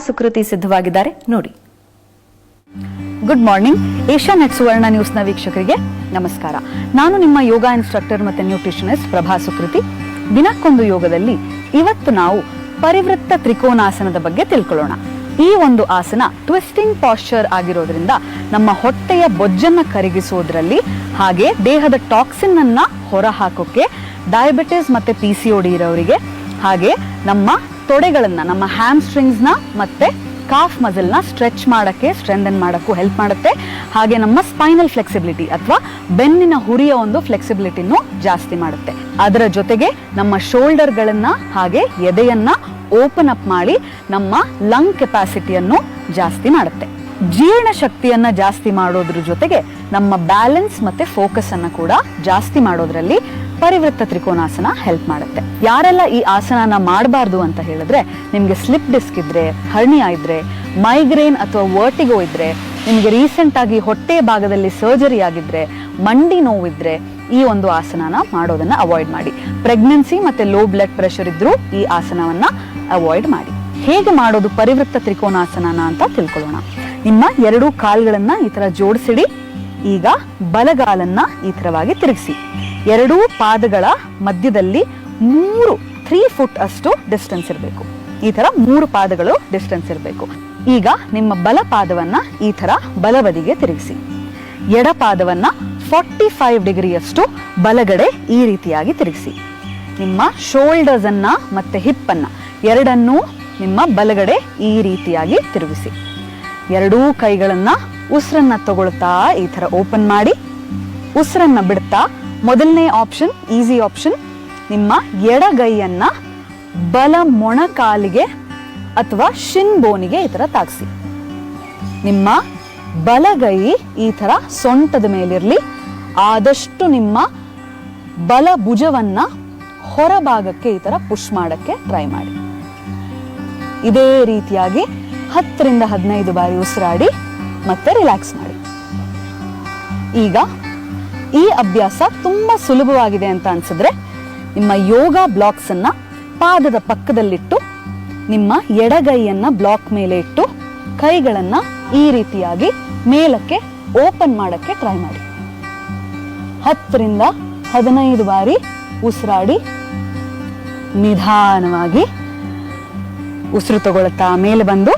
ಸುಕೃತಿ ಸಿದ್ಧವಾಗಿದ್ದಾರೆ ನೋಡಿ. Good morning. Asianet ಸುವರ್ಣ ನ್ಯೂಸ್ನ ವೀಕ್ಷಕರಿಗೆ ನಮಸ್ಕಾರ. ನಾನು ನಿಮ್ಮ ಯೋಗ ಇನ್ಸ್ಟ್ರಕ್ಟರ್ ಮತ್ತೆ ನ್ಯೂಟ್ರಿಷನಿಸ್ಟ್ ಪ್ರಭಾ ಸುಕೃತಿ. ದಿನಕ್ಕೊಂದು ಯೋಗದಲ್ಲಿ ಇವತ್ತು ನಾವು ಪರಿವೃತ್ತ ತ್ರಿಕೋನಾಸನದ ಬಗ್ಗೆ ತಿಳ್ಕೊಳ್ಳೋಣ. ಈ ಒಂದು ಆಸನ ಟ್ವಿಸ್ಟಿಂಗ್ ಪಾಶ್ಚರ್ ಆಗಿರೋದ್ರಿಂದ ನಮ್ಮ ಹೊಟ್ಟೆಯ ಬೊಜ್ಜನ್ನ ಕರಗಿಸೋದ್ರಲ್ಲಿ, ಹಾಗೆ ದೇಹದ ಟಾಕ್ಸಿನ್ ಅನ್ನ ಹೊರ ಹಾಕೋಕೆ, ಡಯಾಬಿಟಿಸ್ ಮತ್ತೆ PCOD ಇರೋರಿಗೆ, ಹಾಗೆ ನಮ್ಮ ತೊಡೆಗಳನ್ನ, ನಮ್ಮ ಹ್ಯಾಮ್ಸ್ಟ್ರಿಂಗ್ಸ್ ನ ಮತ್ತೆ ಕಾಫ್ ಮಸಲ್ ನ ಸ್ಟ್ರೆಚ್ ಮಾಡಕ್ಕೆ, ಸ್ಟ್ರೆಂಥನ್ ಮಾಡಕ್ಕೂ ಹೆಲ್ಪ್ ಮಾಡುತ್ತೆ. ಹಾಗೆ ನಮ್ಮ ಸ್ಪೈನಲ್ ಫ್ಲೆಕ್ಸಿಬಿಲಿಟಿ ಅಥವಾ ಬೆನ್ನಿನ ಹುರಿಯ ಒಂದು ಫ್ಲೆಕ್ಸಿಬಿಲಿಟಿನೂ ಜಾಸ್ತಿ ಮಾಡುತ್ತೆ. ಅದರ ಜೊತೆಗೆ ನಮ್ಮ ಶೋಲ್ಡರ್ಗಳನ್ನ ಹಾಗೆ ಎದೆಯನ್ನ ಓಪನ್ ಅಪ್ ಮಾಡಿ ನಮ್ಮ ಲಂಗ್ ಕೆಪಾಸಿಟಿಯನ್ನು ಜಾಸ್ತಿ ಮಾಡುತ್ತೆ. ಜೀರ್ಣ ಶಕ್ತಿಯನ್ನ ಜಾಸ್ತಿ ಮಾಡೋದ್ರ ಜೊತೆಗೆ ನಮ್ಮ ಬ್ಯಾಲೆನ್ಸ್ ಮತ್ತೆ ಫೋಕಸ್ ಅನ್ನ ಕೂಡ ಜಾಸ್ತಿ ಮಾಡೋದ್ರಲ್ಲಿ ಪರಿವೃತ್ತ ತ್ರಿಕೋನಾಸನ ಹೆಲ್ಪ್ ಮಾಡುತ್ತೆ. ಯಾರೆಲ್ಲ ಈ ಆಸನನ ಮಾಡಬಾರ್ದು ಅಂತ ಹೇಳಿದ್ರೆ, ನಿಮ್ಗೆ ಸ್ಲಿಪ್ ಡಿಸ್ಕ್ ಇದ್ರೆ, ಹರ್ನಿಯಾ ಇದ್ರೆ, ಮೈಗ್ರೇನ್ ಅಥವಾ ವರ್ಟಿಗೋ ಇದ್ರೆ, ನಿಮ್ಗೆ ರೀಸೆಂಟ್ ಆಗಿ ಹೊಟ್ಟೆ ಭಾಗದಲ್ಲಿ ಸರ್ಜರಿ ಆಗಿದ್ರೆ, ಮಂಡಿ ನೋವಿದ್ರೆ, ಈ ಒಂದು ಆಸನನ ಮಾಡೋದನ್ನ ಅವಾಯ್ಡ್ ಮಾಡಿ. ಪ್ರೆಗ್ನೆನ್ಸಿ ಮತ್ತೆ ಲೋ ಬ್ಲಡ್ ಪ್ರೆಷರ್ ಇದ್ರೂ ಈ ಆಸನವನ್ನ ಅವಾಯ್ಡ್ ಮಾಡಿ. ಹೇಗೆ ಮಾಡೋದು ಪರಿವೃತ್ತ ತ್ರಿಕೋನಾಸನನ ಅಂತ ತಿಳ್ಕೊಳ್ಳೋಣ. ನಿಮ್ಮ ಎರಡೂ ಕಾಲ್ಗಳನ್ನ ಈ ತರ ಜೋಡಿಸಿಡಿ. ಈಗ ಬಲಗಾಲನ್ನ ಈ ತರವಾಗಿ ತಿರುಗಿಸಿ. ಎರಡೂ ಪಾದಗಳ ಮಧ್ಯದಲ್ಲಿ 3 ಫುಟ್ ಅಷ್ಟು ಡಿಸ್ಟೆನ್ಸ್ ಇರಬೇಕು. ಈ ತರ 3 ಪಾದಗಳು ಡಿಸ್ಟೆನ್ಸ್ ಇರಬೇಕು. ಈಗ ನಿಮ್ಮ ಬಲ ಪಾದವನ್ನ ಈ ತರ ಬಲಬದಿಗೆ ತಿರುಗಿಸಿ. ಎಡ ಪಾದವನ್ನ 45 ಡಿಗ್ರಿಯಷ್ಟು ಬಲಗಡೆ ಈ ರೀತಿಯಾಗಿ ತಿರುಗಿಸಿ. ನಿಮ್ಮ ಶೋಲ್ಡರ್ಸ್ ಅನ್ನ ಮತ್ತೆ ಹಿಪ್ ಅನ್ನ ಎರಡನ್ನೂ ನಿಮ್ಮ ಬಲಗಡೆ ಈ ರೀತಿಯಾಗಿ ತಿರುಗಿಸಿ. ಎರಡೂ ಕೈಗಳನ್ನ ಉಸಿರನ್ನ ತಗೊಳ್ತಾ ಈ ತರ ಓಪನ್ ಮಾಡಿ, ಉಸಿರನ್ನ ಬಿಡ್ತಾ, ಮೊದಲನೇ ಆಪ್ಷನ್, ಈಸಿ ಆಪ್ಷನ್, ನಿಮ್ಮ ಎಡಗೈಯನ್ನ ಬಲ ಮೊಣಕಾಲಿಗೆ ಅಥವಾ ಶಿನ್ ಬೋನಿಗೆ ಈ ತರ ತಾಗಿಸಿ. ನಿಮ್ಮ ಬಲಗೈ ಈ ತರ ಸೊಂಟದ ಮೇಲಿರ್ಲಿ. ಆದಷ್ಟು ನಿಮ್ಮ ಬಲ ಭುಜವನ್ನ ಹೊರಭಾಗಕ್ಕೆ ಈ ತರ ಪುಷ್ ಮಾಡಕ್ಕೆ ಟ್ರೈ ಮಾಡಿ. ಇದೇ ರೀತಿಯಾಗಿ 10 ರಿಂದ 15 ಬಾರಿ ಉಸಿರಾಡಿ ಮತ್ತೆ ರಿಲ್ಯಾಕ್ಸ್ ಮಾಡಿ. ಈಗ ಈ ಅಭ್ಯಾಸ ತುಂಬಾ ಸುಲಭವಾಗಿದೆ ಅಂತ ಅನ್ಸಿದ್ರೆ, ನಿಮ್ಮ ಯೋಗ ಬ್ಲಾಕ್ಸ್ ಅನ್ನ ಪಾದದ ಪಕ್ಕದಲ್ಲಿಟ್ಟು, ನಿಮ್ಮ ಎಡಗೈಯನ್ನ ಬ್ಲಾಕ್ ಮೇಲೆ ಇಟ್ಟು, ಕೈಗಳನ್ನ ಈ ರೀತಿಯಾಗಿ ಮೇಲಕ್ಕೆ ಓಪನ್ ಮಾಡಕ್ಕೆ ಟ್ರೈ ಮಾಡಿ. 10 ರಿಂದ 15 ಬಾರಿ ಉಸಿರಾಡಿ ನಿಧಾನವಾಗಿ ಉಸಿರು ತಗೊಳ್ತಾ ಮೇಲೆ ಬಂದು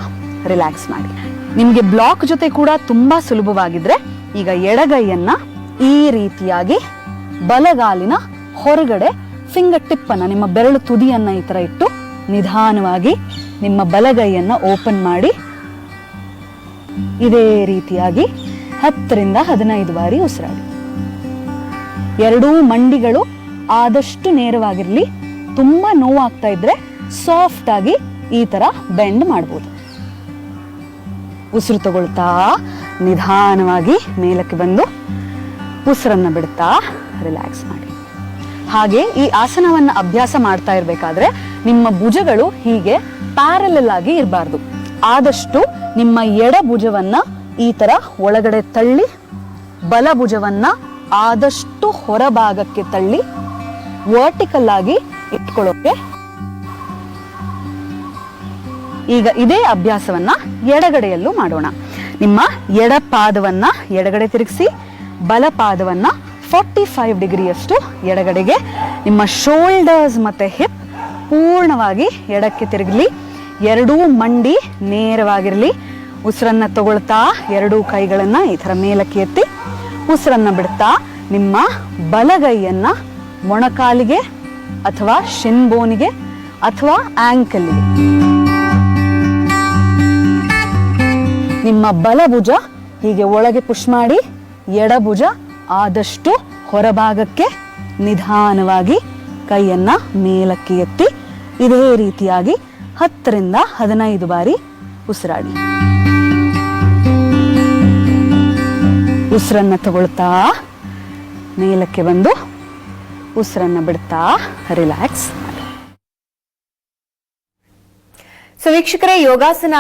ರಿಲ್ಯಾಕ್ಸ್ ಮಾಡಿ. ನಿಮ್ಗೆ ಬ್ಲಾಕ್ ಜೊತೆ ಕೂಡ ತುಂಬಾ ಸುಲಭವಾಗಿದ್ರೆ, ಈಗ ಎಡಗೈಯನ್ನ ಈ ರೀತಿಯಾಗಿ ಬಲಗಾಲಿನ ಹೊರಗಡೆ ಫಿಂಗರ್ ಟಿಪ್ ಅನ್ನ, ನಿಮ್ಮ ಬೆರಳು ತುದಿಯನ್ನ ಈ ತರ ಇಟ್ಟು ನಿಧಾನವಾಗಿ ನಿಮ್ಮ ಬಲಗೈಯನ್ನ ಓಪನ್ ಮಾಡಿ ಇದೇ ರೀತಿಯಾಗಿ 10 ರಿಂದ 15 ಬಾರಿ ಉಸಿರಾಡಿ. ಎರಡೂ ಮಂಡಿಗಳು ಆದಷ್ಟು ನೇರವಾಗಿರ್ಲಿ. ತುಂಬಾ ನೋವಾಗ್ತಾ ಇದ್ರೆ ಸಾಫ್ಟ್ ಆಗಿ ಈ ತರ ಬೆಂಡ್ ಮಾಡ್ಬೋದು. ಉಸಿರು ತಗೊಳ್ತಾ ನಿಧಾನವಾಗಿ ಮೇಲಕ್ಕೆ ಬಂದು ಉಸಿರನ್ನ ಬಿಡ್ತಾ ರಿಲ್ಯಾಕ್ಸ್ ಮಾಡಿ. ಹಾಗೆ ಈ ಆಸನವನ್ನ ಅಭ್ಯಾಸ ಮಾಡ್ತಾ ಇರ್ಬೇಕಾದ್ರೆ ನಿಮ್ಮ ಭುಜಗಳು ಹೀಗೆ ಪ್ಯಾರಲಲ್ ಆಗಿ ಇರಬಾರ್ದು. ಆದಷ್ಟು ನಿಮ್ಮ ಎಡ ಭುಜವನ್ನ ಈ ತರ ಒಳಗಡೆ ತಳ್ಳಿ, ಬಲ ಭುಜವನ್ನ ಆದಷ್ಟು ಹೊರಭಾಗಕ್ಕೆ ತಳ್ಳಿ ವರ್ಟಿಕಲ್ ಆಗಿ ಇಟ್ಕೊಳ್ಳೋಕೆ. ಈಗ ಇದೇ ಅಭ್ಯಾಸವನ್ನ ಎಡಗಡೆಯಲ್ಲೂ ಮಾಡೋಣ. ನಿಮ್ಮ ಎಡ ಪಾದವನ್ನ ಎಡಗಡೆ ತಿರುಗಿಸಿ, ಬಲ ಪಾದವನ್ನ 45 ಡಿಗ್ರಿಯಷ್ಟು ಎಡಗಡೆಗೆ, ನಿಮ್ಮ ಶೋಲ್ಡರ್ಸ್ ಮತ್ತೆ ಹಿಪ್ ಪೂರ್ಣವಾಗಿ ಎಡಕ್ಕೆ ತಿರುಗಲಿ. ಎರಡೂ ಮಂಡಿ ನೇರವಾಗಿರಲಿ. ಉಸಿರನ್ನ ತಗೊಳ್ತಾ ಎರಡೂ ಕೈಗಳನ್ನ ಈ ತರ ಮೇಲಕ್ಕೆ ಎತ್ತಿ, ಉಸಿರನ್ನ ಬಿಡ್ತಾ ನಿಮ್ಮ ಬಲಗೈಯನ್ನ ಮೊಣಕಾಲಿಗೆ ಅಥವಾ ಶಿನ್ ಬೋನಿಗೆ ಅಥವಾ ಆಂಕಲ್ಗೆ, ನಿಮ್ಮ ಬಲಭುಜ ಹೀಗೆ ಒಳಗೆ ಪುಷ್ ಮಾಡಿ, ಎಡಭುಜ ಆದಷ್ಟು ಹೊರಭಾಗಕ್ಕೆ ನಿಧಾನವಾಗಿ ಕೈಯನ್ನ ಮೇಲಕ್ಕೆ ಎತ್ತಿ ಇದೇ ರೀತಿಯಾಗಿ 10 ರಿಂದ 15 ಬಾರಿ ಉಸಿರಾಡಿ. ಉಸಿರನ್ನ ತಗೊಳ್ತಾ ಮೇಲಕ್ಕೆ ಬಂದು ಉಸಿರನ್ನ ಬಿಡ್ತಾ ರಿಲ್ಯಾಕ್ಸ್ ಮಾಡಿ. ಸೊ ವೀಕ್ಷಕರೇ, ಯೋಗಾಸನ